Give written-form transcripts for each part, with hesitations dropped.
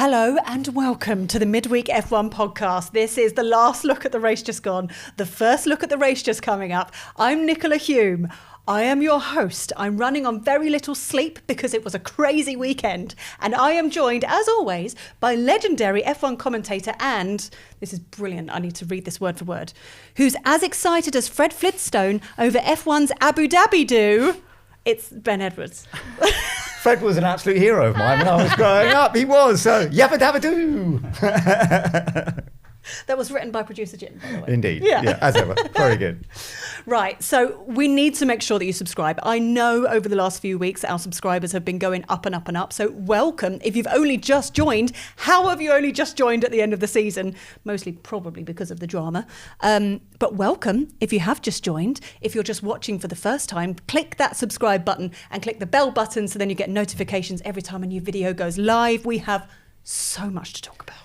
Hello and welcome to the Midweek F1 podcast. This is the last look at the race just gone, the first look at the race just coming up. I'm Nicola Hume. I am your host. I'm running on very little sleep because it was a crazy weekend. And I am joined, as always, by legendary F1 commentator and, this is brilliant, I need to read this word for word, who's as excited as Fred Flintstone over F1's Abu Dhabi do. It's Ben Edwards. Fred was an absolute hero of mine when I was growing up. He was. So, yabba dabba doo. That was written by producer Jim, by the way. Indeed. Yeah, as ever. Very good. Right. So we need to make sure that you subscribe. I know over the last few weeks, our subscribers have been going up and up and up. So welcome. If you've only just joined, how have you only just joined at the end of the season? Mostly probably because of the drama. But welcome if you have just joined. If you're just watching for the first time, click that subscribe button and click the bell button so then you get notifications every time a new video goes live. We have so much to talk about.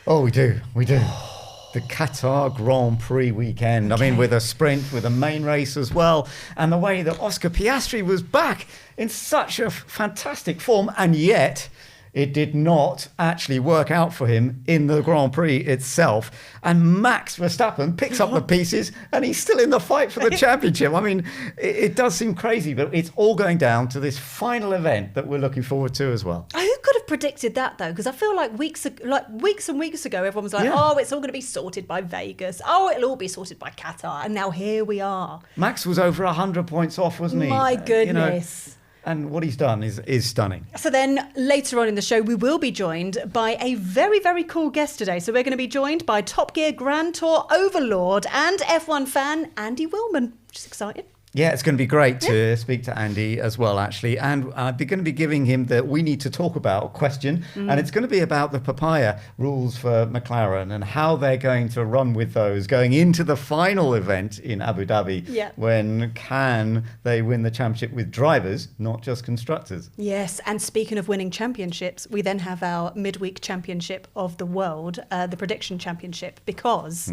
Oh, we do. The Qatar Grand Prix weekend. Okay. I mean, with a sprint, with a main race as well. And the way that Oscar Piastri was back in such a fantastic form. And yet, it did not actually work out for him in the Grand Prix itself. And Max Verstappen picks up the pieces and he's still in the fight for the championship. I mean, it does seem crazy, but it's all going down to this final event that we're looking forward to as well. Who could have predicted that, though? Because I feel like weeks and weeks ago, everyone was like, oh, it's all going to be sorted by Vegas. Oh, it'll all be sorted by Qatar. And now here we are. Max was over 100 points off, wasn't he? My goodness. And what he's done is stunning. So then later on in the show, we will be joined by a very, very cool guest today. So we're going to be joined by Top Gear Grand Tour overlord and F1 fan, Andy Wilman, which is exciting. Yeah, it's going to be great to speak to Andy as well, actually. And I'm going to be giving him the we need to talk about question. And it's going to be about the papaya rules for McLaren and how they're going to run with those going into the final event in Abu Dhabi. Yeah. When can they win the championship with drivers, not just constructors? Yes. And speaking of winning championships, we then have our midweek championship of the world, the prediction championship, because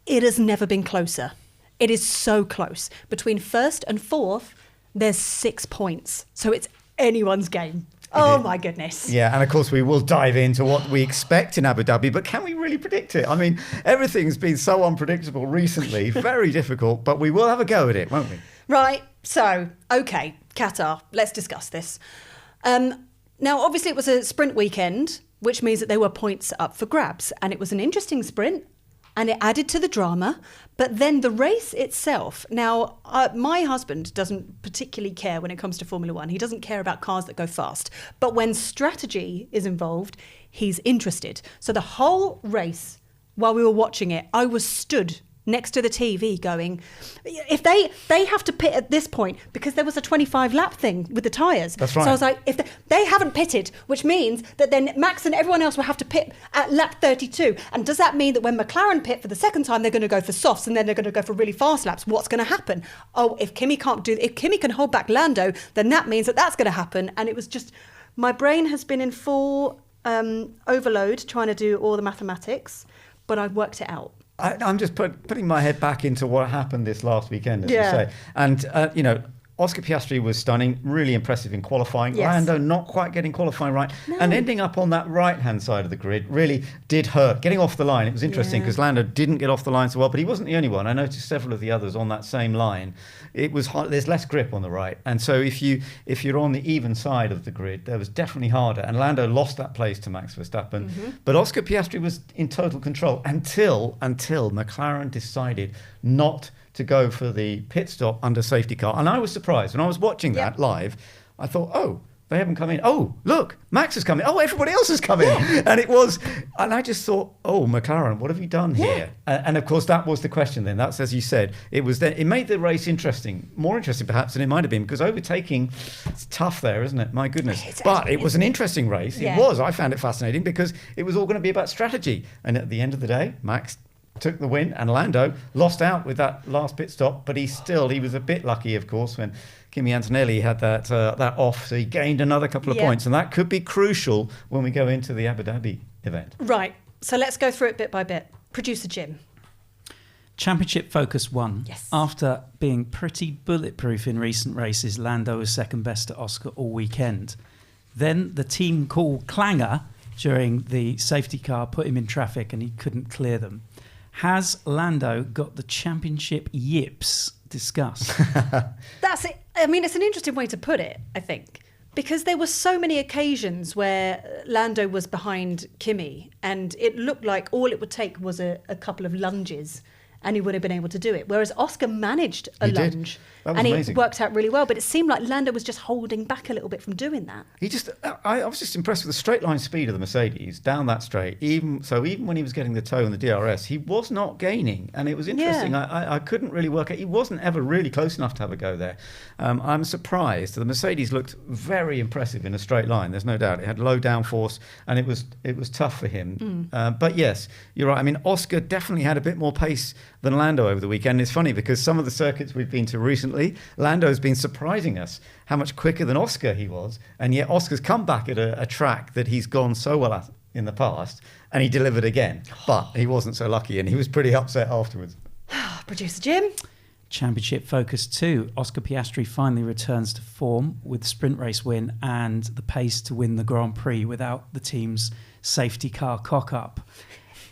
it has never been closer. It is so close. Between first and fourth, there's 6 points. So it's anyone's game. Oh, my goodness. Yeah, and of course we will dive into what we expect in Abu Dhabi, but can we really predict it? I mean, everything's been so unpredictable recently, very difficult, but we will have a go at it, won't we? Right. So, okay, Qatar, let's discuss this. Now, obviously it was a sprint weekend, which means that there were points up for grabs, and it was an interesting sprint. And it added to the drama. But then the race itself. Now, my husband doesn't particularly care when it comes to Formula One. He doesn't care about cars that go fast. But when strategy is involved, he's interested. So the whole race, while we were watching it, I was stood next to the TV going, if they have to pit at this point because there was a 25 lap thing with the tyres. That's right. So I was like, if they haven't pitted, which means that then Max and everyone else will have to pit at lap 32. And does that mean that when McLaren pit for the second time, they're going to go for softs and then they're going to go for really fast laps? What's going to happen? Oh, if Kimi can hold back Lando, then that means that that's going to happen. And it was just, my brain has been in full overload trying to do all the mathematics, but I've worked it out. I'm just putting my head back into what happened this last weekend, as you say. And, Oscar Piastri was stunning, really impressive in qualifying. Yes. Lando not quite getting qualifying right. No. And ending up on that right-hand side of the grid really did hurt. Getting off the line, it was interesting because Lando didn't get off the line so well, but he wasn't the only one. I noticed several of the others on that same line. It was hard. There's less grip on the right. And so if you're on the even side of the grid, there was definitely harder. And Lando lost that place to Max Verstappen. But Oscar Piastri was in total control until McLaren decided not to go for the pit stop under safety car. And I was surprised. When I was watching that live, I thought, oh, they haven't come in. Oh, look, Max is coming. Oh, everybody else is coming. And I just thought, oh, McLaren, what have you done here? And of course, that was the question then. That's, as you said, it made the race interesting, more interesting perhaps than it might have been, because overtaking, it's tough there, isn't it? My goodness. But it was an interesting race. Yeah. It was. I found it fascinating because it was all going to be about strategy. And at the end of the day, Max took the win, and Lando lost out with that last pit stop, but he was a bit lucky, of course, when Kimi Antonelli had that off, so he gained another couple of points, and that could be crucial when we go into the Abu Dhabi event. Right, so let's go through it bit by bit. Producer Jim. Championship Focus 1. Yes. After being pretty bulletproof in recent races, Lando was second best to Oscar all weekend. Then the team call clanger during the safety car, put him in traffic and he couldn't clear them. Has Lando got the championship yips? Discuss. That's it. I mean, it's an interesting way to put it, I think, because there were so many occasions where Lando was behind Kimi and it looked like all it would take was a couple of lunges and he would have been able to do it. Whereas Oscar managed a lunge and amazing. it worked out really well. But it seemed like Lando was just holding back a little bit from doing that. I was just impressed with the straight line speed of the Mercedes down that straight. Even when he was getting the toe in the DRS, he was not gaining. And it was interesting. Yeah. I couldn't really work out. He wasn't ever really close enough to have a go there. I'm surprised. The Mercedes looked very impressive in a straight line. There's no doubt. It had low downforce and it was tough for him. But yes, you're right. I mean, Oscar definitely had a bit more pace than Lando over the weekend. It's funny because some of the circuits we've been to recently, Lando's been surprising us how much quicker than Oscar he was, and yet Oscar's come back at a track that he's gone so well at in the past, and he delivered again. But he wasn't so lucky, and he was pretty upset afterwards. Producer Jim? Championship Focus 2. Oscar Piastri finally returns to form with the sprint race win and the pace to win the Grand Prix without the team's safety car cock-up.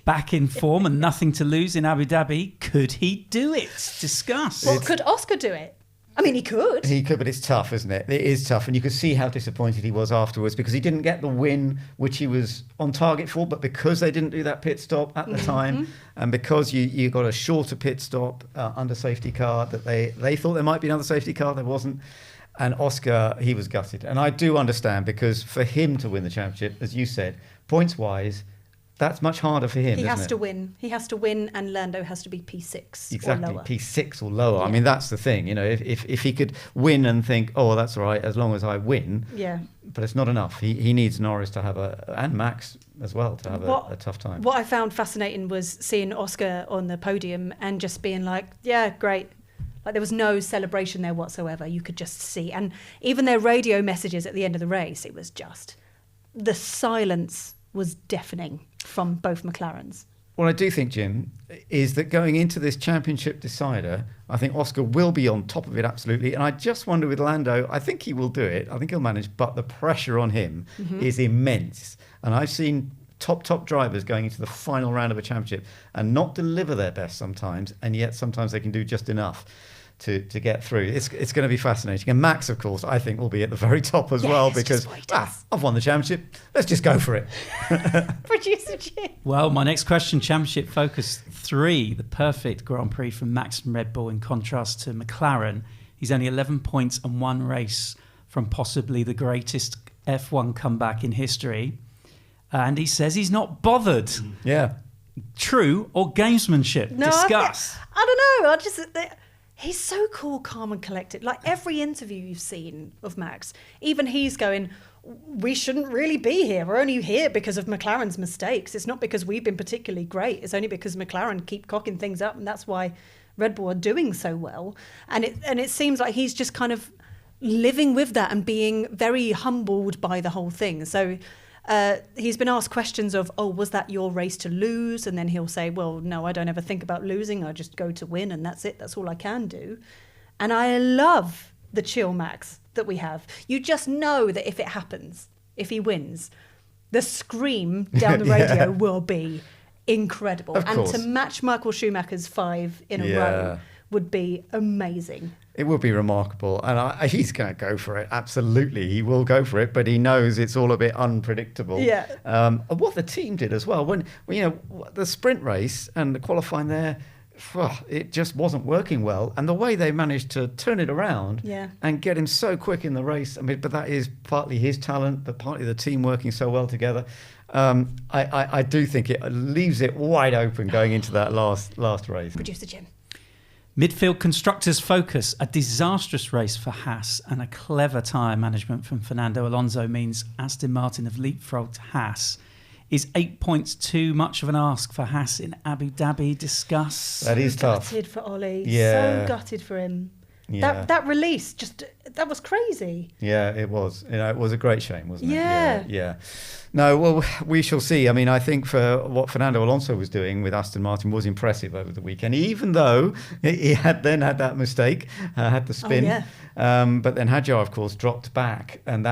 Back in form and nothing to lose in Abu Dhabi. Could he do it? Discuss. Well, could Oscar do it? I mean, he could. He could, but it's tough, isn't it? It is tough. And you could see how disappointed he was afterwards because he didn't get the win which he was on target for, but because they didn't do that pit stop at the time, and because you got a shorter pit stop under safety car that they thought there might be another safety car, there wasn't. And Oscar, he was gutted. And I do understand because for him to win the championship, as you said, points-wise, that's much harder for him. He has isn't to it? win. He has to win, and Lando has to be P6 exactly, or lower. P6 or lower. Yeah. I mean, that's the thing. You know, if he could win and think, oh, that's all right, as long as I win. Yeah. But it's not enough. He needs Norris to have and Max as well to have a tough time. What I found fascinating was seeing Oscar on the podium and just being like, yeah, great. Like there was no celebration there whatsoever. You could just see. And even their radio messages at the end of the race, it was just, the silence was deafening from both McLarens. What I do think, Jim, is that going into this championship decider, I think Oscar will be on top of it, absolutely. And I just wonder with Lando, I think he will do it. I think he'll manage, but the pressure on him is immense. And I've seen top drivers going into the final round of a championship and not deliver their best sometimes, and yet sometimes they can do just enough to get through. It's going to be fascinating. And Max, of course, I think will be at the very top as well because I've won the championship. Let's just go for it. Producer Jim. Well, my next question, Championship Focus 3, the perfect Grand Prix from Max and Red Bull in contrast to McLaren. He's only 11 points and one race from possibly the greatest F1 comeback in history. And he says he's not bothered. Yeah. True or gamesmanship? No, Discuss. I don't know. He's so cool, calm and collected. Like every interview you've seen of Max, even he's going, we shouldn't really be here. We're only here because of McLaren's mistakes. It's not because we've been particularly great. It's only because McLaren keep cocking things up, and that's why Red Bull are doing so well. And it seems like he's just kind of living with that and being very humbled by the whole thing. So he's been asked questions of, oh, was that your race to lose? And then he'll say, well, no, I don't ever think about losing. I just go to win, and that's it. That's all I can do. And I love the chill Max that we have. You just know that if it happens, if he wins, the scream down the radio will be incredible. And to match Michael Schumacher's 5 in a row would be amazing. It would be remarkable, and he's going to go for it. Absolutely, he will go for it, but he knows it's all a bit unpredictable. Yeah. What the team did as well, when the sprint race and the qualifying there, it just wasn't working well, and the way they managed to turn it around and get him so quick in the race. I mean, but that is partly his talent, but partly the team working so well together. I do think it leaves it wide open going into that last race. Producer Jim. Midfield Constructors Focus, a disastrous race for Haas and a clever tyre management from Fernando Alonso means Aston Martin have leapfrogged Haas. Is 8 points too much of an ask for Haas in Abu Dhabi? Discuss. That is tough. Gutted for Ollie. Yeah. So gutted for him. Yeah. That release, that was crazy. Yeah, it was. It was a great shame, wasn't it? Yeah. Yeah. No, well, we shall see. I mean, I think for what Fernando Alonso was doing with Aston Martin was impressive over the weekend, even though he had that mistake, had the spin. Oh, yeah. But then Hadjar, of course, dropped back, and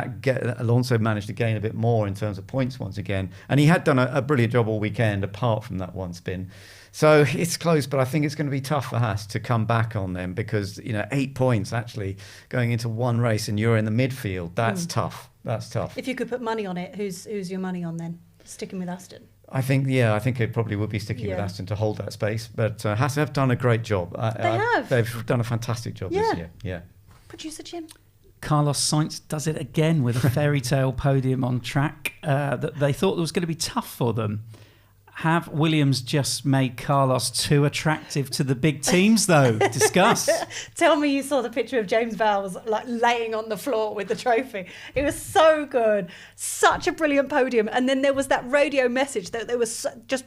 Alonso managed to gain a bit more in terms of points once again. And he had done a brilliant job all weekend, apart from that one spin. So it's close, but I think it's going to be tough for Haas to come back on them because, 8 points actually going into one race and you're in the midfield. That's tough. That's tough. If you could put money on it, who's your money on then? Sticking with Aston? I think it probably would be sticking with Aston to hold that space. But Haas have done a great job. They have. They've done a fantastic job this year. Yeah. Producer Jim? Carlos Sainz does it again with a fairy tale podium on track that they thought was going to be tough for them. Have Williams just made Carlos too attractive to the big teams, though? Discuss. Tell me you saw the picture of James Vowles like laying on the floor with the trophy. It was so good. Such a brilliant podium. And then there was that radio message that there was just,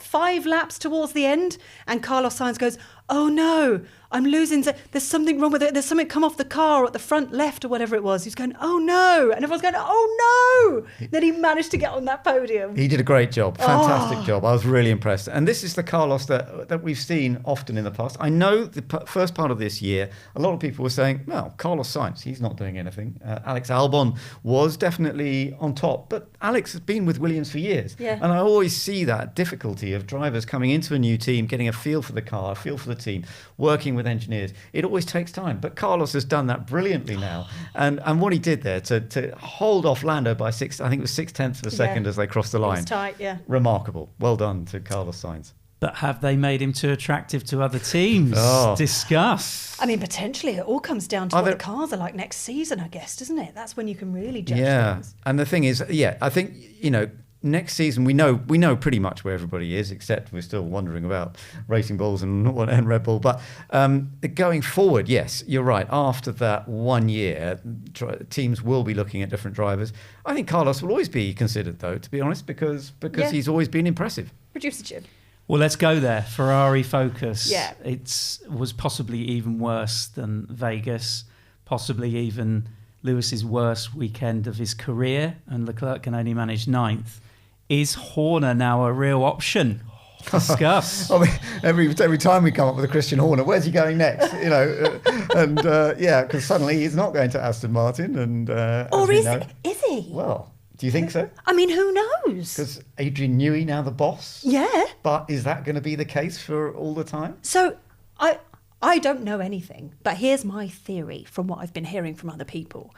5 laps towards the end? And Carlos Sainz goes, oh no, I'm losing. There's something wrong with it. There's something come off the car at the front left or whatever it was. He's going, oh no. And everyone's going, oh no. Then he managed to get on that podium. He did a great job. Fantastic job. I was really impressed. And this is the Carlos that we've seen often in the past. I know the first part of this year, a lot of people were saying, well, Carlos Sainz, he's not doing anything. Alex Albon was definitely on top. But Alex has been with Williams for years. Yeah. And I always see that difficulty of drivers coming into a new team, getting a feel for the car, a feel for the team, working with engineers. It always takes time, but Carlos has done that brilliantly now. And what he did there to hold off Lando by 6/10 of a second as they crossed the line. It was tight, yeah. Remarkable. Well done to Carlos Sainz. But have they made him too attractive to other teams? Discuss. I mean, potentially it all comes down to what the cars are like next season, I guess, doesn't it? That's when you can really judge things. And the thing is, I think, next season we know pretty much where everybody is, except we're still wondering about Racing Bulls and Red Bull. But going forward, yes, you're right. After that 1 year, teams will be looking at different drivers. I think Carlos will always be considered, though, to be honest, because he's always been impressive. Producer Jim. Well, let's go there. Ferrari focus. Yeah. It was possibly even worse than Vegas, possibly even Lewis's worst weekend of his career, and Leclerc can only manage 9th. Is Horner now a real option? Discuss. I mean, every time we come up with a Christian Horner, where's he going next? Because suddenly he's not going to Aston Martin, and or is he? Well, do you think so? I mean, who knows? Because Adrian Newey now the boss. Yeah. But is that going to be the case for all the time? So I don't know anything, but here's my theory from what I've been hearing from other people.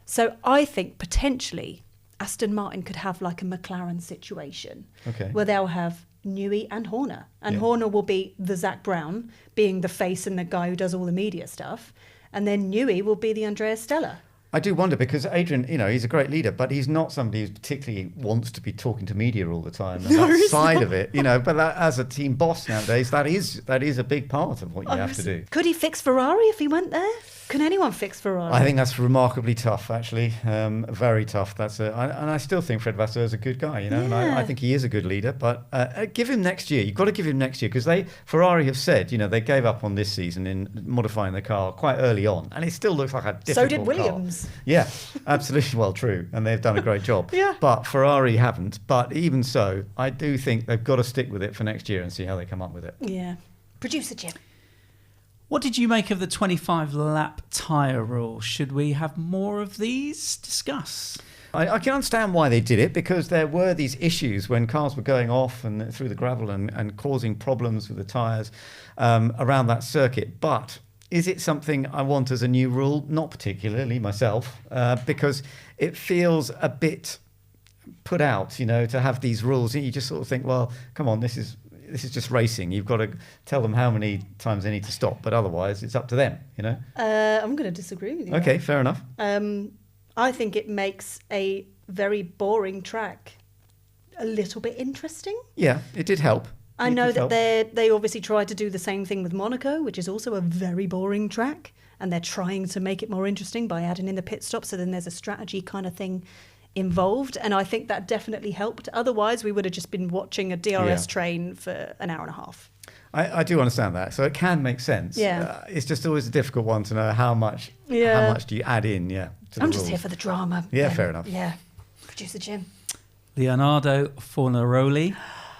So I think potentially Aston Martin could have like a McLaren situation where they'll have Newey and Horner. And Horner will be the Zach Brown, being the face and the guy who does all the media stuff. And then Newey will be the Andreas Stella. I do wonder because Adrian, he's a great leader, but he's not somebody who particularly wants to be talking to media all the time. And that side of it, but as a team boss nowadays, that is a big part of what you have to do. Could he fix Ferrari if he went there? Can anyone fix Ferrari? I think that's remarkably tough, actually. Very tough. And I still think Fred Vasseur is a good guy, and I think he is a good leader. But give him next year. You've got to give him next year because Ferrari have said, they gave up on this season in modifying the car quite early on, and it still looks like a difficult car. So did Williams. Yeah, absolutely. Well, true, and they've done a great job. Yeah. But Ferrari haven't. But even so, I do think they've got to stick with it for next year and see how they come up with it. Yeah. Producer Jim. What did you make of the 25-lap tyre rule? Should we have more of these? Discuss. I can understand why they did it because there were these issues when cars were going off and through the gravel and causing problems with the tyres around that circuit. But is it something I want as a new rule? Not particularly myself, because it feels a bit put out, to have these rules. And you just sort of think, well, come on, this is just racing. You've got to tell them how many times they need to stop, but otherwise it's up to them, I'm going to disagree with you. Okay, fair enough. I think it makes a very boring track a little bit interesting. Yeah, it did help. I know that they obviously tried to do the same thing with Monaco, which is also a very boring track, and they're trying to make it more interesting by adding in the pit stop, so then there's a strategy kind of thing involved, and I think that definitely helped. Otherwise, we would have just been watching a DRS train for an hour and a half. I do understand that. So it can make sense. Yeah. It's just always a difficult one to know how much do you add in, to the I'm just rules. here for the drama. Yeah, Ben. fair enough. Yeah. Producer Jim. Leonardo Fornaroli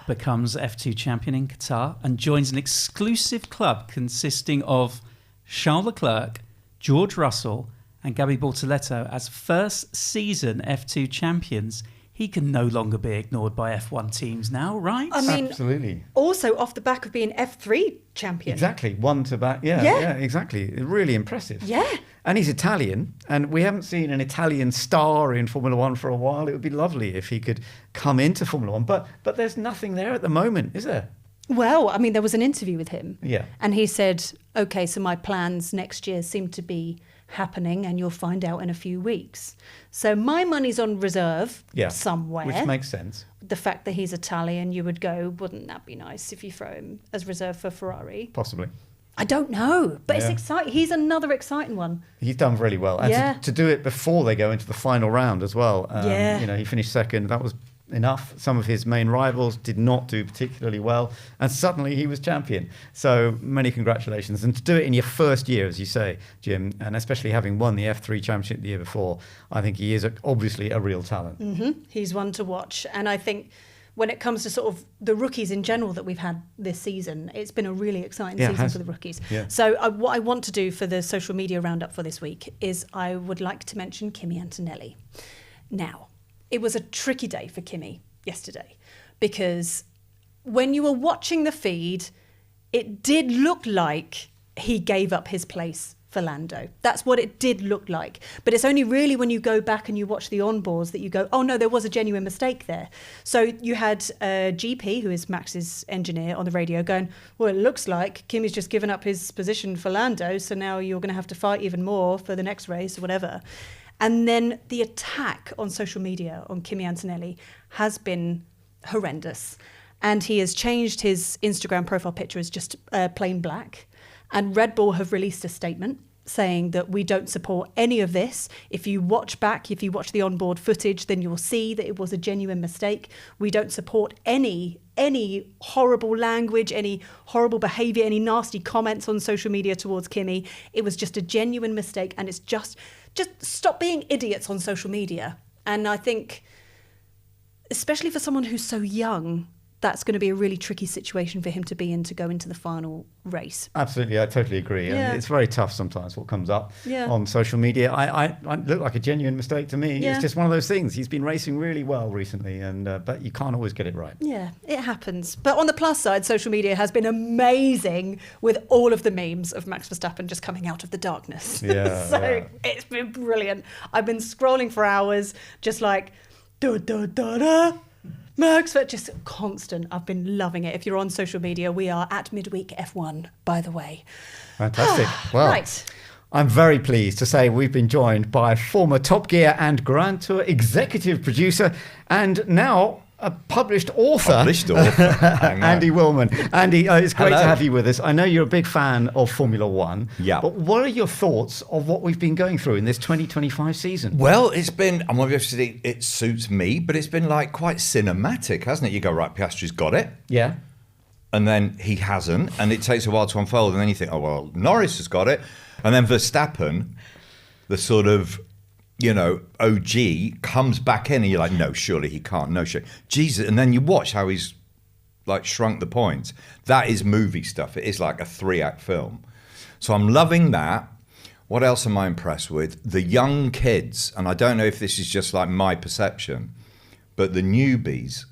becomes F2 champion in Qatar and joins an exclusive club consisting of Charles Leclerc, George Russell and Gabi Bortoleto as first season F2 champions. He can no longer be ignored by F1 teams now, right? I mean, absolutely. Also off the back of being F3 champion. Exactly. One to back. Yeah, exactly. Really impressive. Yeah. And he's Italian, and we haven't seen an Italian star in Formula One for a while. It would be lovely if he could come into Formula One, but there's nothing there at the moment, is there? Well, I mean, there was an interview with him. Yeah. And he said, okay, so my plans next year seem to be happening and you'll find out in a few weeks. So my money's on reserve somewhere. Which makes sense. The fact that he's Italian, you would go, wouldn't that be nice if you throw him as reserve for Ferrari? Possibly. I don't know, but it's exciting. He's another exciting one. He's done really well. And to do it before they go into the final round as well. He finished second. That was enough. Some of his main rivals did not do particularly well, and suddenly he was champion. So many congratulations. And to do it in your first year, as you say, Jim, and especially having won the F3 championship the year before, I think he is obviously a real talent. Mm-hmm. He's one to watch. And I think when it comes to sort of the rookies in general that we've had this season, it's been a really exciting season for the rookies. Yeah. So what I want to do for the social media roundup for this week is I would like to mention Kimi Antonelli. Now, it was a tricky day for Kimi yesterday because when you were watching the feed, it did look like he gave up his place for Lando. That's what it did look like. But it's only really when you go back and you watch the onboards that you go, oh no, there was a genuine mistake there. So you had GP, who is Max's engineer, on the radio going, well, it looks like Kimi's just given up his position for Lando, so now you're going to have to fight even more for the next race or whatever. And then the attack on social media on Kimi Antonelli has been horrendous. And he has changed his Instagram profile picture as just plain black. And Red Bull have released a statement saying that we don't support any of this. If you watch the onboard footage, then you'll see that it was a genuine mistake. We don't support any horrible language, any horrible behaviour, any nasty comments on social media towards Kimi. It was just a genuine mistake, and it's just stop being idiots on social media. And I think, especially for someone who's so young, that's going to be a really tricky situation for him to be in to go into the final race. Absolutely, I totally agree. Yeah. And it's very tough sometimes what comes up on social media. I look like a genuine mistake to me. Yeah. It's just one of those things. He's been racing really well recently, and but you can't always get it right. Yeah, it happens. But on the plus side, social media has been amazing with all of the memes of Max Verstappen just coming out of the darkness. Yeah, It's been brilliant. I've been scrolling for hours, just like, da da da da. Max, but just constant. I've been loving it. If you're on social media, we are at Midweek F1, by the way. Fantastic. Well, right. I'm very pleased to say we've been joined by former Top Gear and Grand Tour executive producer and now a published author, Andy Wilman. Andy, it's great to have you with us. I know you're a big fan of Formula One. Yeah. But what are your thoughts of what we've been going through in this 2025 season? Well, it's been, I'm obviously, it suits me, but it's been like quite cinematic, hasn't it? You go, right, Piastri's got it. Yeah. And then he hasn't. And it takes a while to unfold. And then you think, oh, well, Norris has got it. And then Verstappen, the sort of, OG comes back in and you're like, no, surely he can't. No, sure. Jesus. And then you watch how he's like shrunk the points. That is movie stuff. It is like a 3-act film. So I'm loving that. What else am I impressed with? The young kids, and I don't know if this is just like my perception, but the newbies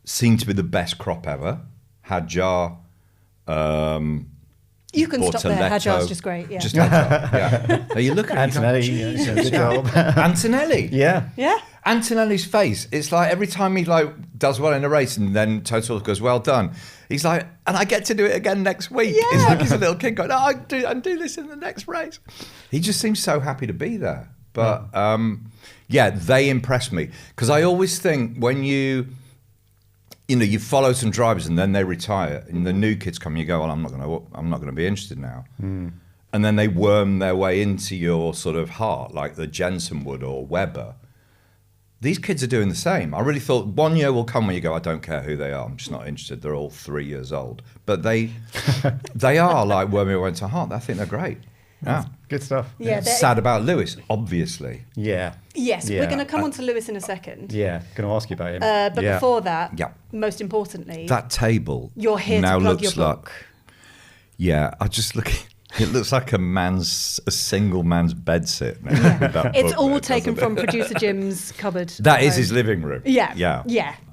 seem to be the best crop ever. Hadjar, you can stop there. Hadjar's just great. Yeah. Just Hadjar. Yeah. Are you looking at Antonelli? Good job. Antonelli. Yeah. Yeah. Antonelli's face. It's like every time he does well in a race, and then Toto goes, "Well done." He's like, and I get to do it again next week. Yeah. It's like he's a little kid going, "Oh, I do this in the next race." He just seems so happy to be there. But they impress me because I always think when you follow some drivers and then they retire and the new kids come, you go, well, I'm not going to be interested now. And then they worm their way into your sort of heart, like the Jensen would or Webber. these kids are doing the same. I really thought 1 year will come when you go, I don't care who they are. I'm just not interested. They're all 3 years old. But they are like when we went to heart. I think they're great. Yeah. Good stuff. Yeah, Sad about Lewis, obviously. Yeah. Yes, Yeah. we're going to come on to Lewis in a second. Yeah. Going to ask you about him. But Yeah. before that, Yeah. most importantly, That table you're here now to plug looks your like, book. yeah, I just look. It looks like a single man's bed sit. Now, that It's book all there, taken doesn't from it? producer Jim's cupboard. That at is home. his living room. Yeah.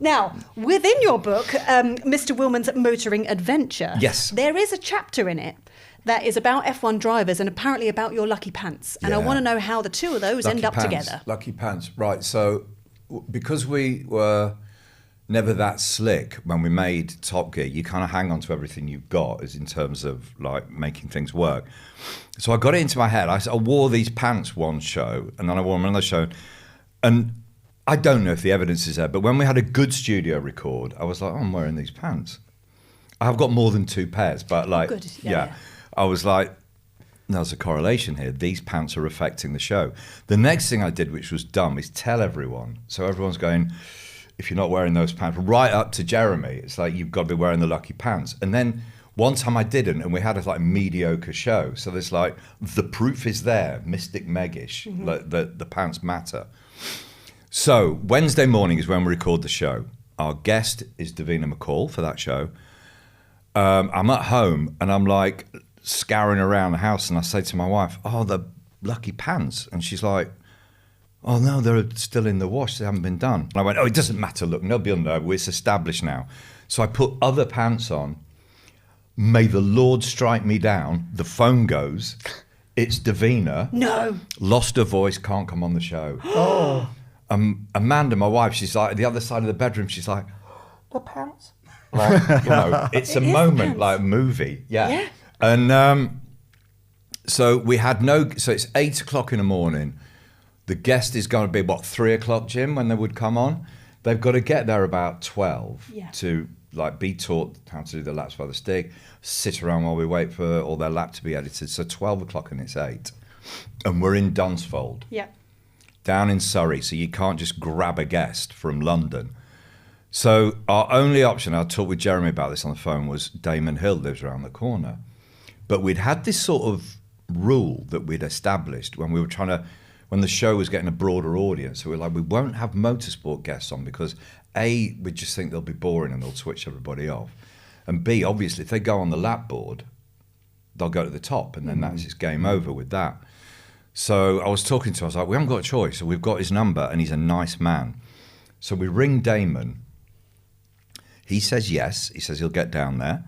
Now, within your book, Mr. Wilman's motoring adventure, Yes. there is a chapter in it that is about F1 drivers and apparently about your lucky pants. And I Yeah. want to know how the two of those end up together. Lucky pants. Right. So because we were never that slick when we made Top Gear, you kind of hang on to everything you've got as in terms of like making things work. So I got it into my head. I wore these pants one show and then I wore them another show. And I don't know if the evidence is there, but when we had a good studio record, I was like, oh, I'm wearing these pants. I've got more than two pairs, but like, Good. Yeah. I was like, there's a correlation here. These pants are affecting the show. The next thing I did, which was dumb, is tell everyone. So everyone's going, if you're not wearing those pants, right up to Jeremy, it's like, you've got to be wearing the lucky pants. And then one time I didn't, and we had a like mediocre show. So there's like, the proof is there, Mystic Meggish, like the pants matter. So Wednesday morning is when we record the show. Our guest is Davina McCall for that show. I'm at home and I'm like scouring around the house and I say to my wife, oh, the lucky pants. And she's like, oh no, they're still in the wash, they haven't been done. And I went, oh, it doesn't matter, look, nobody will know, it's established now. So I put other pants on. May the Lord strike me down. The phone goes, it's Davina. No. Lost her voice, can't come on the show. Oh. Amanda, my wife, she's like at the other side of the bedroom, she's like, the pants? Like, you know, it's a It is the moment, pants. like a movie. Yeah. Yeah. And so we had so it's 8 o'clock in the morning. The guest is going to be, 3 o'clock, Jim, when they would come on? They've got to get there about 12 Yeah. to like be taught how to do the laps by the stick, sit around while we wait for all their lap to be edited. So 12 o'clock and it's 8. And we're in Dunsfold, Yeah. down in Surrey, so you can't just grab a guest from London. So our only option, I talked with Jeremy about this on the phone, was Damon Hill lives around the corner. But we'd had this sort of rule that we'd established when we were when the show was getting a broader audience. So we're like, we won't have motorsport guests on because A, we just think they'll be boring and they'll switch everybody off. And B, obviously, if they go on the lap board, they'll go to the top and then that's it's game over with that. So I was talking to him, I was like, we haven't got a choice. So we've got his number and he's a nice man. So we ring Damon. He says yes. He says he'll get down there.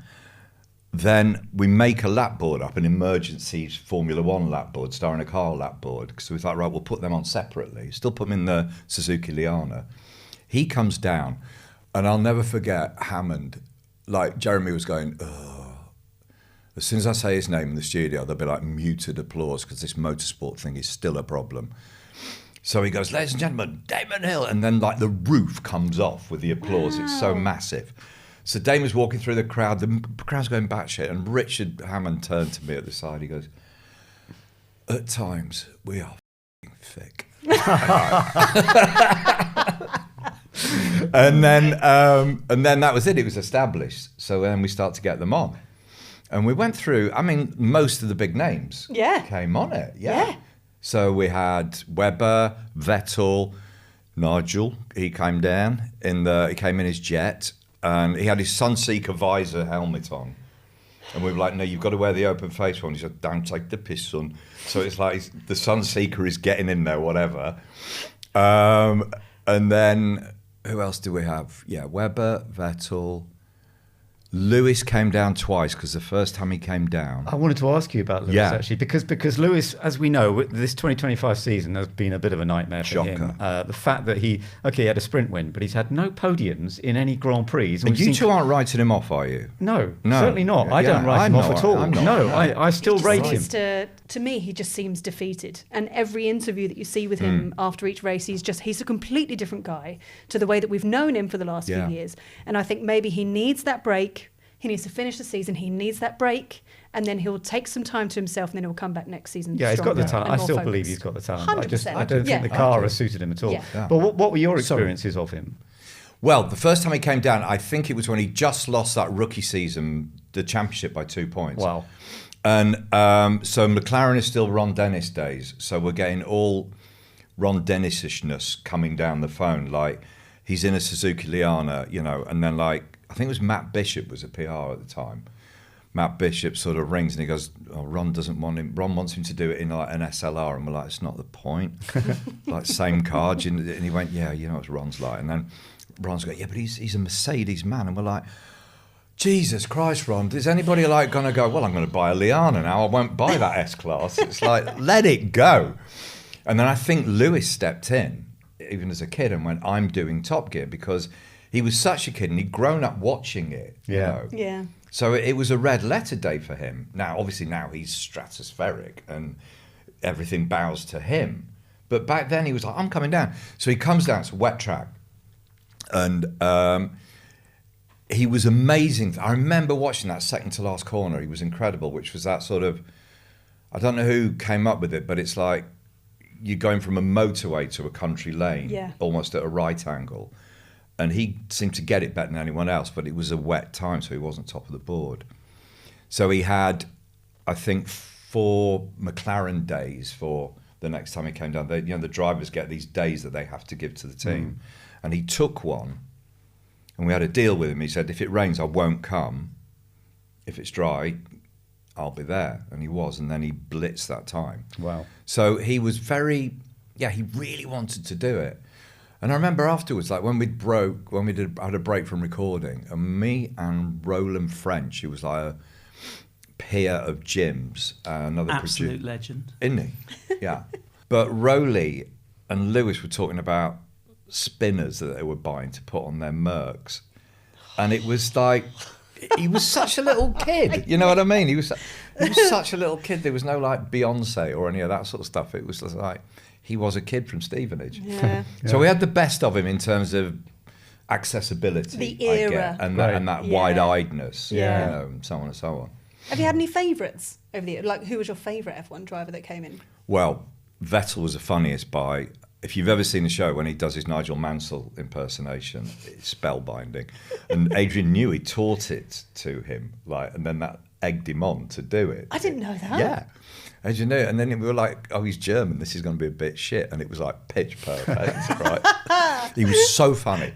Then we make a lap board up, an emergency Formula One lap board, starring a car lap board. So we thought, right, we'll put them on separately. Still put them in the Suzuki Liana. He comes down, and I'll never forget Hammond. Like, Jeremy was going, ugh. As soon as I say his name in the studio, there'll be like muted applause because this motorsport thing is still a problem. So he goes, ladies and gentlemen, Damon Hill. And then like the roof comes off with the applause. It's so massive. So Damon's walking through the crowd. The crowd's going batshit. And Richard Hammond turned to me at the side. He goes, at times, we are thick. and then that was it. It was established. So then we start to get them on. And we went through, I mean, most of the big names came on it. Yeah. So we had Webber, Vettel, Nigel. He came down he came in his jet, and he had his Sunseeker visor helmet on. And we were like, no, you've got to wear the open face one. He said, don't take the piss, son. So it's like the Sunseeker is getting in there, whatever. And then who else do we have? Yeah, Webber, Vettel. Lewis came down twice because the first time he came down. I wanted to ask you about Lewis, actually, because Lewis, as we know, this 2025 season has been a bit of a nightmare for him. The fact that he had a sprint win, but he's had no podiums in any Grand Prix. And you two aren't writing him off, are you? No, certainly not. I don't write him off at all. I still rate him. To me, he just seems defeated. And every interview that you see with him after each race, he's a completely different guy to the way that we've known him for the last few years. And I think maybe he needs that break. He needs to finish the season. He needs that break. and then he'll take some time to himself, and then he'll come back next season. Yeah, he's got the stronger talent. and I more still focused. believe he's got the talent. 100%. I don't think the car has suited him at all. Yeah. But what were your experiences of him? Well, the first time he came down, I think it was when he just lost that rookie season, the championship, by 2 points. Wow. And so McLaren is still Ron Dennis days. So we're getting all Ron Dennis-ishness coming down the phone. Like, he's in a Suzuki Liana, you know, and then, like, I think it was Matt Bishop was a PR at the time. Matt Bishop sort of rings and he goes, "Oh, Ron doesn't want him. Ron wants him to do it in like an SLR." And we're like, "It's not the point." Like, same car. And he went, "Yeah, you know what Ron's like." And then Ron's going, "Yeah, but he's a Mercedes man." And we're like, "Jesus Christ, Ron, is anybody like going to go, well, I'm going to buy a Liana now. I won't buy that S-Class." It's like, let it go. And then I think Lewis stepped in, even as a kid, and went, "I'm doing Top Gear," because he was such a kid and he'd grown up watching it. Yeah. You know? Yeah. So it was a red letter day for him. Now, obviously, now he's stratospheric and everything bows to him. But back then he was like, "I'm coming down." So he comes down, it's a wet track. And he was amazing. I remember watching that second to last corner. He was incredible, which was that sort of, I don't know who came up with it, but it's like you're going from a motorway to a country lane, almost at a right angle. And he seemed to get it better than anyone else, but it was a wet time, so he wasn't top of the board. So he had, I think, 4 McLaren days for the next time he came down. They, you know, the drivers get these days that they have to give to the team. And he took one, and we had a deal with him. He said, "If it rains, I won't come. If it's dry, I'll be there." And he was, and then he blitzed that time. Wow. So he was very, he really wanted to do it. And I remember afterwards, like when had a break from recording, and me and Roland French, who was like a peer of Jim's, another absolute legend, isn't he? Yeah. But Rowley and Lewis were talking about spinners that they were buying to put on their Mercs, and it was like, he was such a little kid. You know what I mean? He was such a little kid. There was no like Beyonce or any of that sort of stuff. It was just like, he was a kid from Stevenage. Yeah. So we had the best of him in terms of accessibility, The era. I get, and Right. that wide-eyedness, Yeah. you know, and so on and so on. Have you had any favourites over the year? Like, who was your favourite F1 driver that came in? Well, Vettel was the funniest by, if you've ever seen the show when he does his Nigel Mansell impersonation, it's spellbinding. And Adrian Newey taught it to him, like, and then that egged him on to do it. I didn't know that. Yeah. As you know, and then we were like, "Oh, he's German. This is going to be a bit shit." And it was like pitch perfect, right? He was so funny.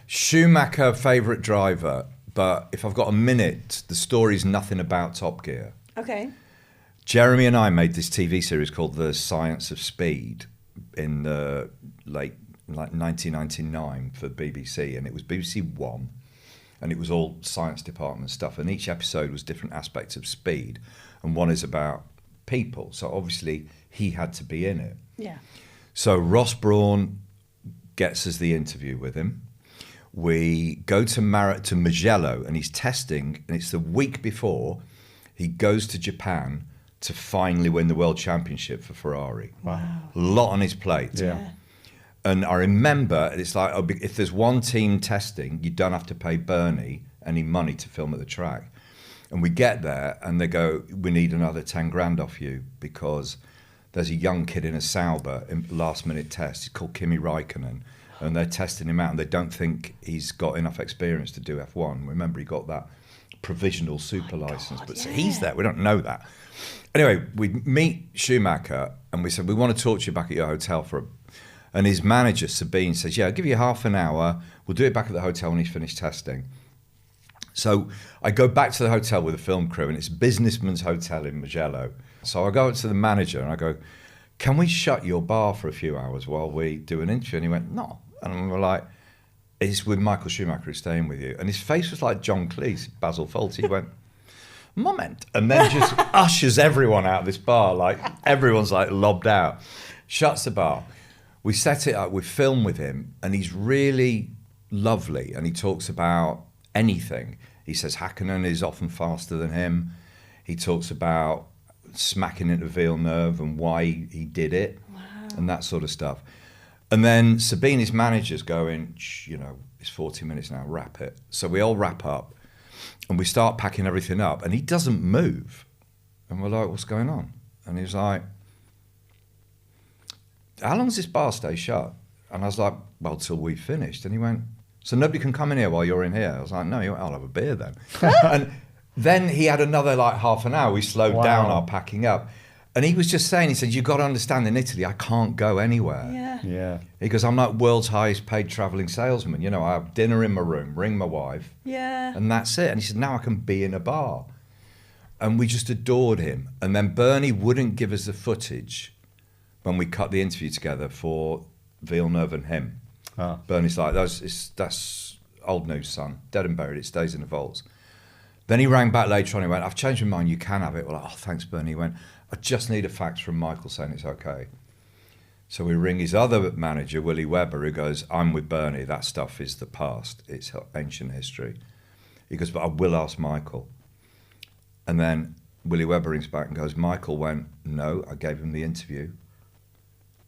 Schumacher, favourite driver, but if I've got a minute, the story's nothing about Top Gear. Okay. Jeremy and I made this TV series called The Science of Speed in the late 1999 for BBC, and it was BBC One, and it was all science department stuff, and each episode was different aspects of speed, and one is about people. So obviously he had to be in it. Yeah. So Ross Brawn gets us the interview with him. We go to Mugello, and he's testing, and it's the week before he goes to Japan to finally win the world championship for Ferrari. Wow. A lot on his plate. Yeah. And I remember it's like, if there's one team testing, you don't have to pay Bernie any money to film at the track. And we get there and they go, "We need another 10 grand off you because there's a young kid in a Sauber in last minute test. He's called Kimi Räikkönen, and they're testing him out and they don't think he's got enough experience to do F1. Remember, he got that provisional super license, but so he's there. We don't know that. Anyway, we meet Schumacher and we said, "We want to talk to you back at your hotel for a..." And his manager, Sabine, says, "Yeah, I'll give you half an hour. We'll do it back at the hotel when he's finished testing." So I go back to the hotel with the film crew, and it's a businessman's hotel in Mugello. So I go up to the manager and I go, "Can we shut your bar for a few hours while we do an interview?" And he went, "No." And we're like, "It's with Michael Schumacher who's staying with you." And his face was like John Cleese, Basil Fawlty. He went, "Moment." And then just ushers everyone out of this bar. Like, everyone's like lobbed out. Shuts the bar. We set it up, we film with him, and he's really lovely, and he talks about anything. He says Hakkinen is often faster than him. He talks about smacking into Villeneuve and why he did it, and that sort of stuff. And then Sabine, his manager's going, "Shh, you know, it's 40 minutes now, wrap it." So we all wrap up. And we start packing everything up, and he doesn't move. And we're like, what's going on? And he was like, how long does this bar stay shut? And I was like, well, till we've finished. And he went, so nobody can come in here while you're in here? I was like, no, I'll have a beer then. And then he had another like half an hour. We slowed down our packing up. And he was just saying, he said, you've got to understand, in Italy, I can't go anywhere. Yeah. He goes, I'm like world's highest paid travelling salesman. You know, I have dinner in my room, ring my wife, and that's it. And he said, now I can be in a bar. And we just adored him. And then Bernie wouldn't give us the footage when we cut the interview together for Villeneuve and him. Bernie's like, that's old news, son. Dead and buried. It stays in the vaults. Then he rang back later on. He went, I've changed my mind. You can have it. We're like, oh, thanks, Bernie. He went, I just need a fax from Michael saying it's okay. So we ring his other manager, Willie Webber, who goes, I'm with Bernie. That stuff is the past. It's ancient history. He goes, but I will ask Michael. And then Willie Webber rings back and goes, Michael went, no, I gave him the interview.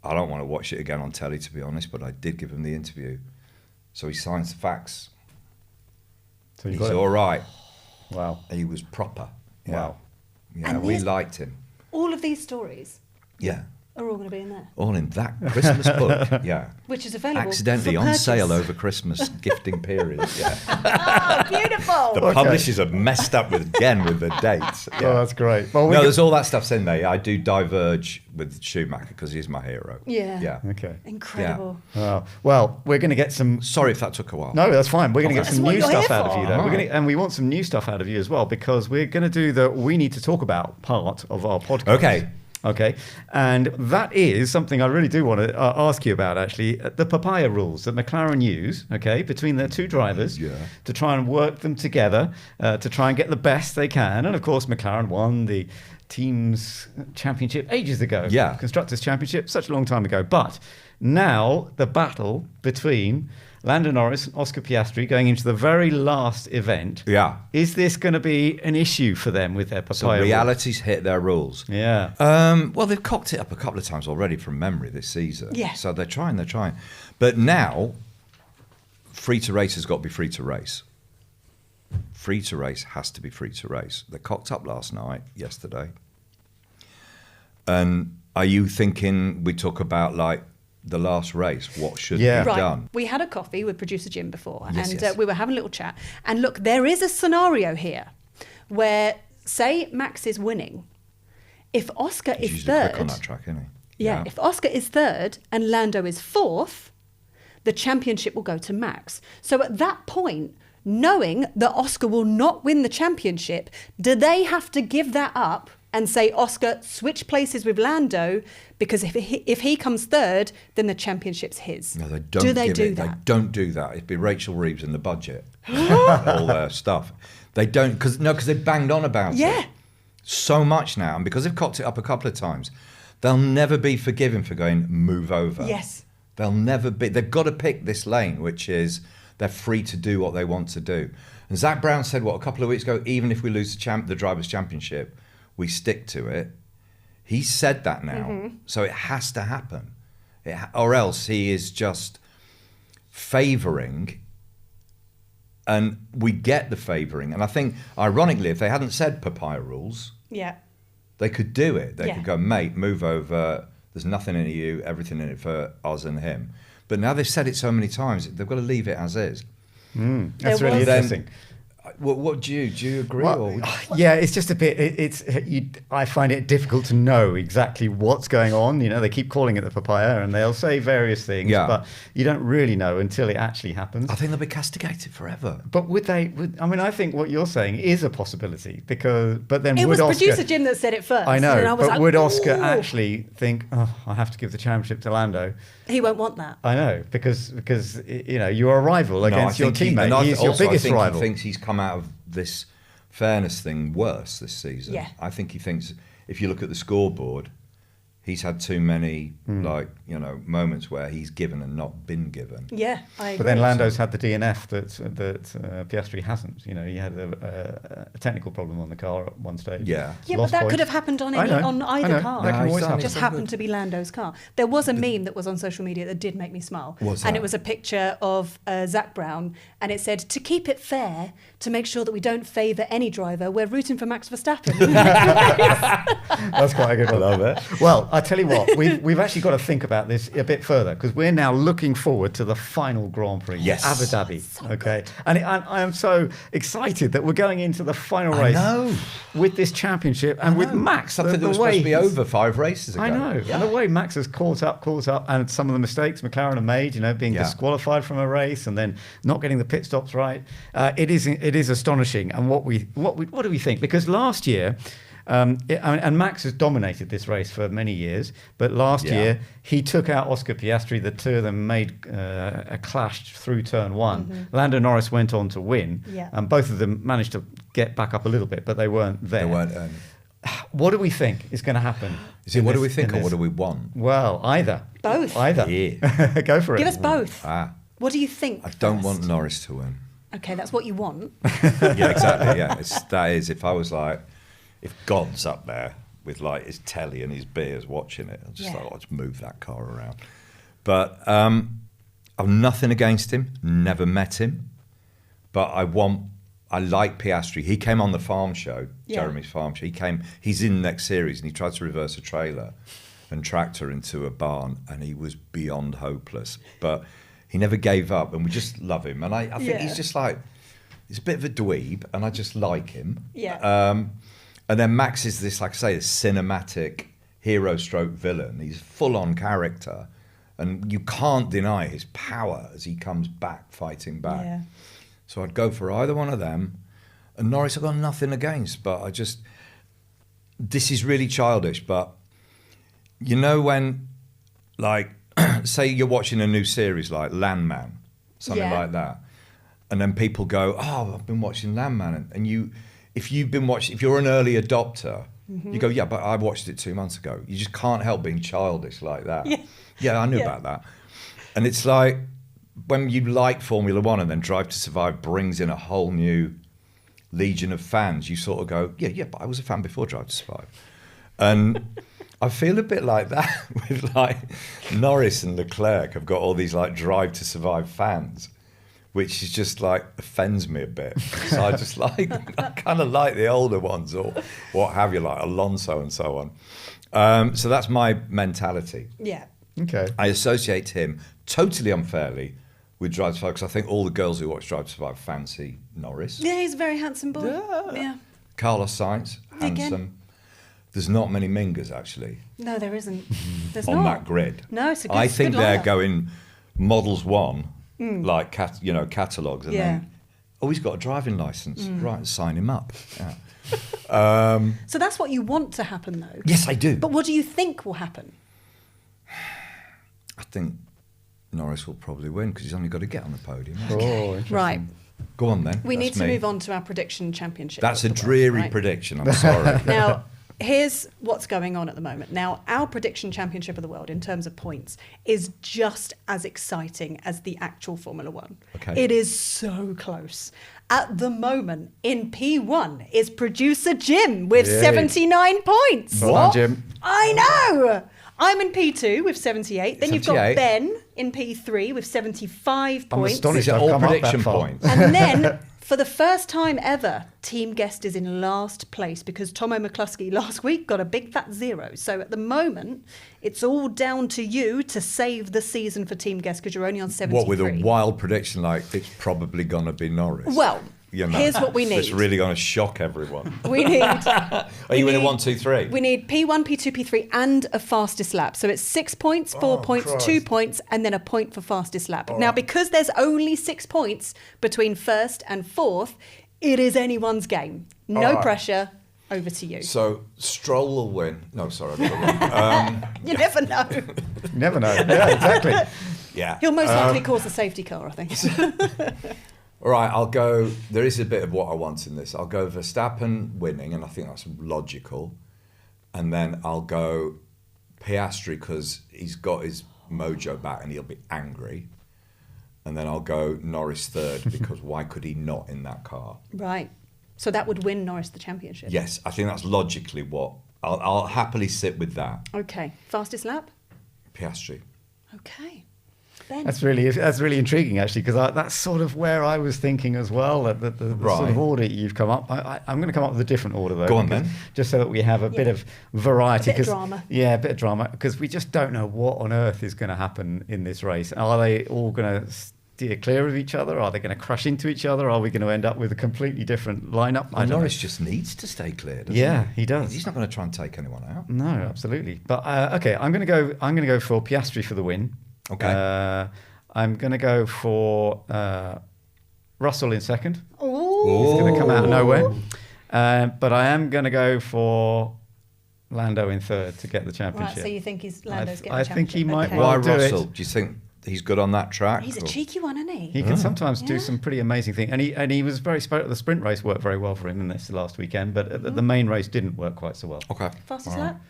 I don't want to watch it again on telly, to be honest, but I did give him the interview. So he signs the fax. So he's all right. Wow. He was proper. Yeah. Wow. Yeah, And we liked him. All of these stories Yeah. are all going to be in there, All in that Christmas book. Yeah. which is available Accidentally for on purchase. sale over Christmas gifting period. Yeah. Oh, beautiful! The publishers have messed up with the dates. Yeah. Oh, that's great. Well, No, there's all that stuff's in there. I do diverge with Schumacher because he's my hero. Yeah. Yeah. Okay. Incredible. Well, we're going to get some. Sorry if that took a while. No, that's fine. We're going to get That's some what new you're stuff here out of for. you, though. All right. And we want some new stuff out of you as well, because we're going to do the We Need to Talk About part of our podcast. Okay. And that is something I really do want to ask you about, actually. The papaya rules that McLaren use, okay, between their two drivers to try and work them together, to try and get the best they can. And of course, McLaren won the team's championship ages ago. Yeah. Constructors' championship, such a long time ago. But now the battle between Lando Norris and Oscar Piastri going into the very last event. Yeah. Is this going to be an issue for them with their papaya So reality's hit their rules. Yeah. Well, they've cocked it up a couple of times already from memory this season. Yeah. So they're trying. But now, free to race has got to be free to race. Free to race has to be free to race. They cocked up yesterday. And are you thinking we talk about like the last race, what should be Right. done? We had a coffee with producer Jim before, Yes, and yes. we were having a little chat. And look, there is a scenario here where, say, Max is winning. If Oscar He's is usually quick third, on that track, isn't he? yeah, if Oscar is third and Lando is fourth, the championship will go to Max. So at that point, knowing that Oscar will not win the championship, do they have to give that up and say, Oscar, switch places with Lando, because if he comes third, then the championship's his? No, they don't. Do they give do it. that? They don't do that. It'd be Rachel Reeves in the budget, all their stuff. They don't because they've banged on about it so much now, and because they've cocked it up a couple of times, they'll never be forgiven for going move over. Yes. They'll never be. They've got to pick this lane, which is they're free to do what they want to do. And Zach Brown said, a couple of weeks ago, even if we lose the Drivers' Championship, we stick to it. He said that now, so it has to happen, or else he is just favouring, and we get the favouring. And I think, ironically, if they hadn't said papaya rules, Yeah. they could do it. They Yeah. could go, mate, move over. There's nothing in it you, everything in it for us and him. But now they've said it so many times, they've got to leave it as is. That's There really was- interesting. What do you agree? Well, yeah, it's just a bit. I find it difficult to know exactly what's going on. You know, they keep calling it the papaya, and they'll say various things, Yeah. but you don't really know until it actually happens. I think they'll be castigated forever. But I think what you're saying is a possibility but then It would was Oscar, producer Jim that said it first. I know, and I was but like, would Oscar "Ooh." actually think, I have to give the championship to Lando? He won't want that. I know, because you're a rival against your teammate. He's your biggest rival. He thinks he's come out of this fairness thing worse this season. Yeah. I think he thinks, if you look at the scoreboard, He's had too many moments where he's given and not been given. Yeah, I agree. But then Lando's had the DNF that Piastri hasn't. You know, he had a technical problem on the car at one stage. Yeah. Yeah, but that could have happened on either car. That can always happen. It just happened to be Lando's car. There was a meme that was on social media that did make me smile. What's and that? it was a picture of Zach Brown, and it said, "To keep it fair, to make sure that we don't favour any driver, we're rooting for Max Verstappen." That's quite a good one. I love it. Well, I tell you what, we've actually got to think about this a bit further, because we're now looking forward to the final Grand Prix, Yes. Abu Dhabi. Okay, and I am so excited that we're going into the final race with this championship and with Max. Something that was supposed to be over 5 races ago. I know, and the way Max has caught up, and some of the mistakes McLaren have made, being disqualified from a race and then not getting the pit stops right. It is astonishing. And what do we think? Because last year. And Max has dominated this race for many years, but last year he took out Oscar Piastri. The two of them made a clash through turn one. Mm-hmm. Lando Norris went on to win, Yeah. and both of them managed to get back up a little bit, but they weren't there. They weren't. What do we think is going to happen? Is it what do we think or what do we want? Well, either. Both. Either. Yeah. Go for it. Give us both. What do you think? I don't first? want Norris to win. Okay, that's what you want. Yeah, exactly. Yeah, that is. If I was like, if God's up there with like his telly and his beers watching it, I'm just like, I'll just move that car around. But I've nothing against him. Never met him, but I like Piastri. He came on the farm show, Jeremy's farm show. He's in the next series, and he tried to reverse a trailer and tractor into a barn, and he was beyond hopeless. But he never gave up, and we just love him. And I think he's just like, he's a bit of a dweeb, and I just like him. Yeah. And then Max is this, like I say, this cinematic hero stroke villain. He's full on character, and you can't deny his power as he comes back, fighting back. Yeah. So I'd go for either one of them. And Norris I've got nothing against, but this is really childish, but when, like, say you're watching a new series like Landman, something like that, and then people go, "Oh, I've been watching Landman," and if you're an early adopter, you go, "Yeah, but I watched it 2 months ago." You just can't help being childish like that. Yeah, I knew about that. And it's like when you like Formula One and then Drive to Survive brings in a whole new legion of fans, you sort of go, yeah, but I was a fan before Drive to Survive. And I feel a bit like that with like Norris and Leclerc have got all these like Drive to Survive fans, which is just like offends me a bit. So I just I kind of like the older ones or what have you, like Alonso and so on. So that's my mentality. Yeah. Okay. I associate him totally unfairly with Drive to Survive because I think all the girls who watch Drive to Survive fancy Norris. Yeah, he's a very handsome boy. Yeah. Carlos Sainz, handsome. Again. There's not many mingers actually No, there isn't. There's on not. that grid. No, it's a good I think good they're lineup. going Models 1, like catalogues, and then he's got a driving license, right? Sign him up. Yeah. So that's what you want to happen, though. Yes, I do. But what do you think will happen? I think Norris will probably win because he's only got to get on the podium. Oh, interesting. Right. Go on then. We need That's to me. move on to our prediction championship. That's a of the world, dreary right? prediction. I'm sorry. Now, here's what's going on at the moment. Now, our prediction championship of the world in terms of points is just as exciting as the actual Formula One. Okay. It is so close. At the moment, in P1 is producer Jim with Yay. 79 points. Well done, Jim. I know. I'm in P2 with 78. Then you've got 78. Ben in P3 with 75 I'm points. astonished. Is it I've all come up that prediction far. points? And then, for the first time ever, Team Guest is in last place because Tomo McCluskey last week got a big fat 0. So at the moment, it's all down to you to save the season for Team Guest because you're only on 73. What, with a wild prediction like it's probably going to be Norris? Well, here's what we need. It's really going to shock everyone. We need... Are you in a 1, 2, 3? We need P1, P2, P3 and a fastest lap. So it's 6 points, 4 points, Christ. 2 points, and then a point for fastest lap. Now, because there's only 6 points between first and fourth, it is anyone's game. No All right. pressure. Over to you. So Stroll will win. No, sorry, I got it wrong. You never know. Never know. Yeah, exactly. Yeah. He'll most likely cause a safety car, I think. All right, I'll go. There is a bit of what I want in this. I'll go Verstappen winning, and I think that's logical. And then I'll go Piastri because he's got his mojo back and he'll be angry. And then I'll go Norris third because why could he not in that car? Right. So that would win Norris the championship. Yes, I think that's logically what I'll happily sit with that. Okay. Fastest lap? Piastri. Okay. Ben. That's really intriguing, actually, because that's sort of where I was thinking as well. The Right. sort of order you've come up. I'm going to come up with a different order, though. Go on, because- then. Just so that we have a bit of variety. A bit of 'cause- drama. Yeah, a bit of drama, because we just don't know what on earth is going to happen in this race. Are they all going to steer clear of each other? Are they going to crash into each other? Are we going to end up with a completely different lineup? I Well, don't Norris know. just needs to stay clear, doesn't Yeah, he? he does. He's not going to try and take anyone out. No, absolutely. But okay, I'm going to go for Piastri for the win. Okay. I'm going to go for Russell in second. Ooh. He's going to come out of nowhere. But I am going to go for Lando in third to get the championship. Right, so you think Lando's getting I the think he championship. might Okay. well Why do it. Russell? Do you think he's good on that track? He's a Or- cheeky one, isn't he? He can sometimes do Yeah. some pretty amazing things, and he was the sprint race worked very well for him in this last weekend, but the main race didn't work quite so well. Okay. Fastest All right. lap?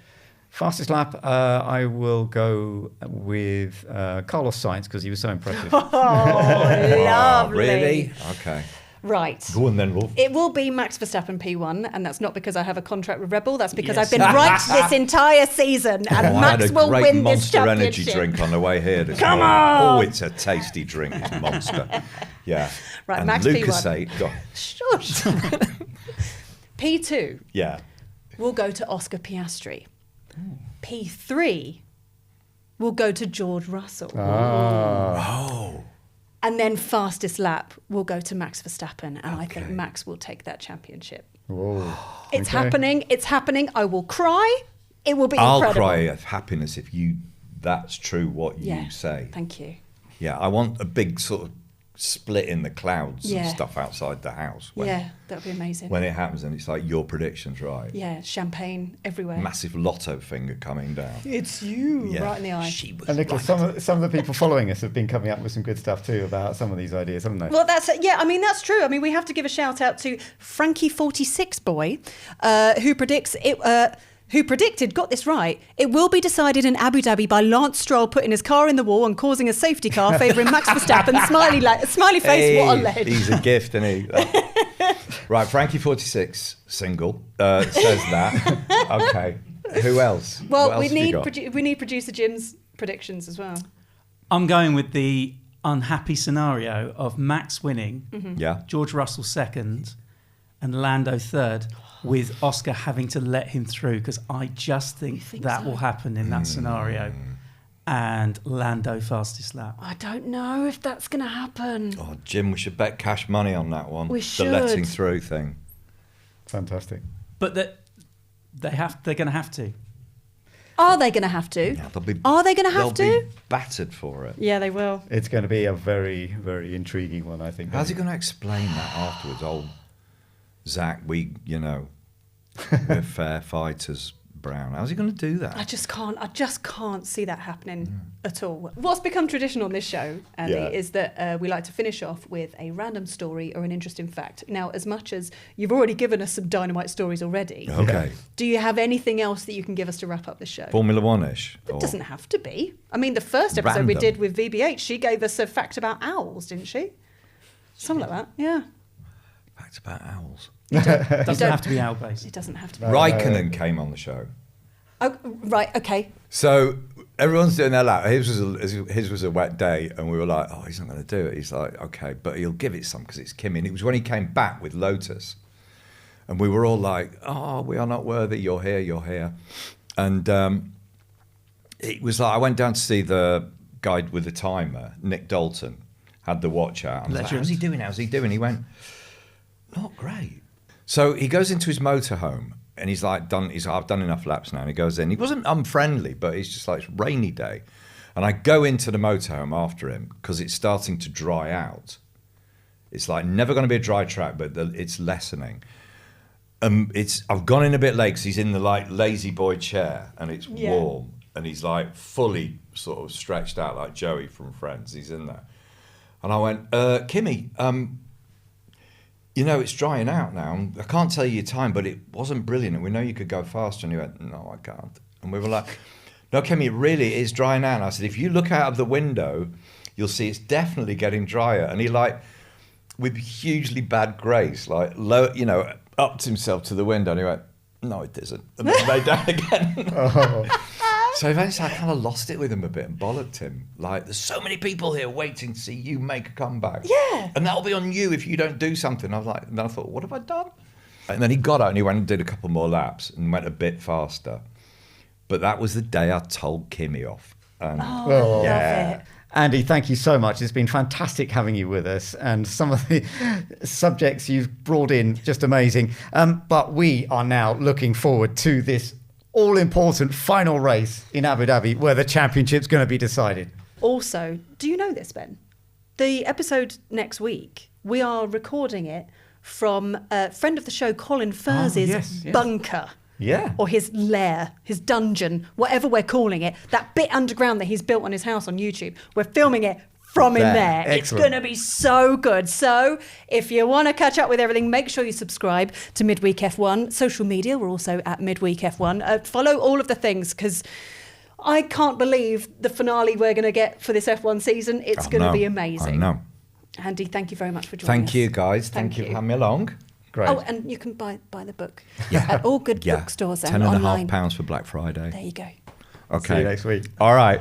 Fastest lap, I will go with Carlos Sainz because he was so impressive. Oh, Oh, lovely. really? Okay. Right. Go on then, Wolf. It will be Max Verstappen P1, and that's not because I have a contract with Red Bull. That's because Yes. I've been right this entire season, and I Max had a will great win this Monster championship. Energy drink on the way here. This Come morning. on! Oh, it's a tasty drink. It's Monster. Yeah. Right, and Max Lucas P1. 8. Go on. Shush. P2 Yeah. will go to Oscar Piastri. P3 will go to George Russell. Oh. And then fastest lap will go to Max Verstappen, and I think Okay. Max will take that championship. Whoa. It's Okay. happening. It's happening. I will cry. It will be I'll incredible. cry of happiness if that's true what Yeah. you say. Thank you. Yeah, I want a big sort of split in the clouds Yeah. and stuff outside the house Yeah, that would be amazing. when it happens and it's like your predictions right. Yeah, champagne everywhere. Massive lotto finger coming down. It's you, Yeah. right in the eye. She was And Nicholas, right. some of the people following us have been coming up with some good stuff too about some of these ideas, haven't they? Well, yeah. I mean, that's true. I mean, we have to give a shout out to Frankie46 boy, who predicts it. Who predicted, got this right, it will be decided in Abu Dhabi by Lance Stroll putting his car in the wall and causing a safety car favouring Max Verstappen. Smiley face, what a lead. He's a gift, isn't he? Right, Frankie46, single, says that. Okay. Who else? Well, What we else have you need got? we need producer Jim's predictions as well. I'm going with the unhappy scenario of Max winning, Yeah. George Russell second, and Lando third, with Oscar having to let him through, because I just think that so? will happen in that scenario. And Lando fastest lap. I don't know if that's going to happen. Oh, Jim, we should bet cash money on that one. We The letting should. through thing. Fantastic. But they're going to have to. Are they going to have to? Yeah, they'll be, Are they going to have they'll to? be battered for it. Yeah, they will. It's going to be a very, very intriguing one, I think. How's he going to explain that afterwards? Old Zach, we're fair fighters, Brown. How's he going to do that? I just can't see that happening at all. What's become tradition on this show, Andy, Yeah. is that we like to finish off with a random story or an interesting fact. Now, as much as you've already given us some dynamite stories already, Okay. do you have anything else that you can give us to wrap up the show? Formula One-ish? It or- doesn't have to be. I mean, the first episode we Random. did with VBH, she gave us a fact about owls, didn't she? Something like that, yeah. Facts about owls. Doesn't don't- have to be out based. It doesn't have to be. Raikkonen came on the show. Oh, right, okay. So everyone's doing their lap. His was a wet day, and we were like, "Oh, he's not going to do it." He's like, "Okay, but he'll give it some because it's Kimi." And it was when he came back with Lotus, and we were all like, "Oh, we are not worthy. You're here. You're here." And it was like I went down to see the guy with the timer, Nick Dalton, had the watch out. I was like, Legend. "How's he doing? How's he doing?" He went, "Not great." So he goes into his motorhome. And he's like, I've done enough laps now. And he goes in. He wasn't unfriendly, but he's just like, it's a rainy day. And I go into the motorhome after him because it's starting to dry out. It's like never going to be a dry track, but it's lessening. I've gone in a bit late because he's in the like lazy boy chair and it's Yeah. warm. And he's like fully sort of stretched out like Joey from Friends. He's in there. And I went, Kimmy, it's drying out now. I can't tell you your time, but it wasn't brilliant. And we know you could go faster. And he went, no, I can't. And we were like, No, Kemi, it really is dry now. And I said, if you look out of the window, you'll see it's definitely getting drier. And he with hugely bad grace, upped himself to the window and he went, no, it isn't. And then lay down again. So eventually I kind of lost it with him a bit and bollocked him. There's so many people here waiting to see you make a comeback. Yeah. And that'll be on you if you don't do something. And then I thought, what have I done? And then he got out and he went and did a couple more laps and went a bit faster. But that was the day I told Kimi off. And I love it. Andy, thank you so much. It's been fantastic having you with us, and some of the subjects you've brought in, just amazing. But we are now looking forward to this all-important final race in Abu Dhabi where the championship's going to be decided. Also, do you know this, Ben? The episode next week, we are recording it from a friend of the show, Colin Furz's yes. bunker. Yeah. Or his lair, his dungeon, whatever we're calling it, that bit underground that he's built on his house on YouTube. We're filming it from in there. Excellent. It's going to be so good. So if you want to catch up with everything, make sure you subscribe to Midweek F1. Social media, we're also at Midweek F1. Follow all of the things, because I can't believe the finale we're going to get for this F1 season. It's going to be amazing. I know. Andy, thank you very much for joining us. Thank you, guys. Thank you for having me along. Great. Oh, and you can buy the book at all good bookstores and online. £10.5 for Black Friday. There you go. Okay. See you next week. All right.